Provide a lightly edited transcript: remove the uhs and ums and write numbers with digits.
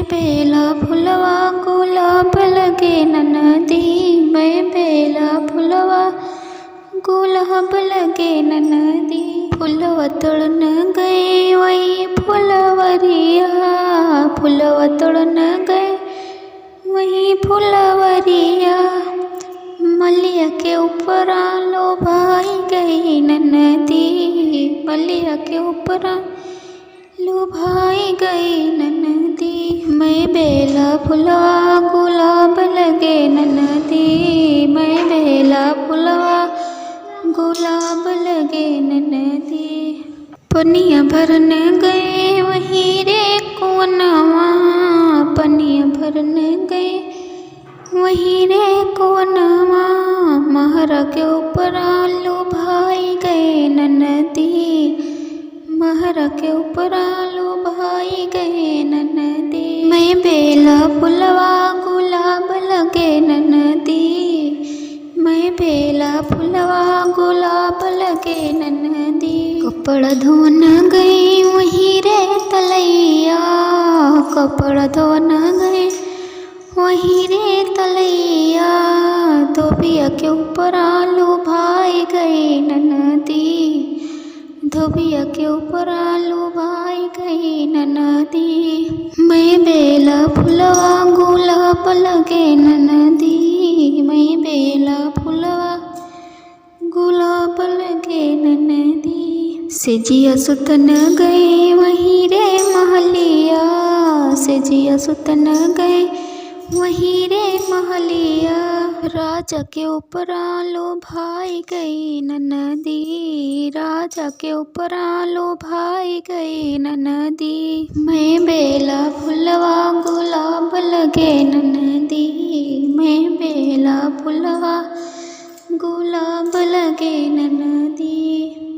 बेला फुलवा गुलाब लगे ननदी, मैं बेला फुलवा गुलाब लगे ननदी। फुलवा तोड़न गए वही फुलवरिया, फुलवा तोड़न गए वही फुलवरिया। मलिया के ऊपर लो भाई गई ननदी, मलिया के ऊपर लो भाई गई ननदी। मैं बेला फुलवा गुलाब लगे ननदी, मैं बेला फुलवा गुलाब लगे ननदी। पनिया भरन गए वहीं रे कोनवा, पनिया भरन गए वहीं रे कोनवा। महरा के ऊपर लो भाई गए ननदी, महरा के ऊपर लो भाई गए ननदी। मैं बेला फुलवा गुलाब लगे ननदी, मैं बेला फुलवा गुलाब लगे ननदी। कपड़ा धोन गई वहीं रे तलैया, कपड़ा धोन गए वहीं रे तलैया। धोबिया के ऊपर लो भाई गए ननदी, धोबिया के ऊपर लो भाई गए ननदी। मैं बेला फुलवा गुलाब लगे ननदी, मैं बेला फुलवा गुलाब लगे ननदी। सेजिया सुतन गए वहीं रे महलिया, सेजिया सुतन गए वहीं रे महलिया। राजा के ऊपर लो भाई गई ननदी, राजा के ऊपर लो भाई गई ननदी। मैं बेला फुलवा गुलाब लगे ननदी, मैं बेला फुलवा गुलाब लगे ननदी।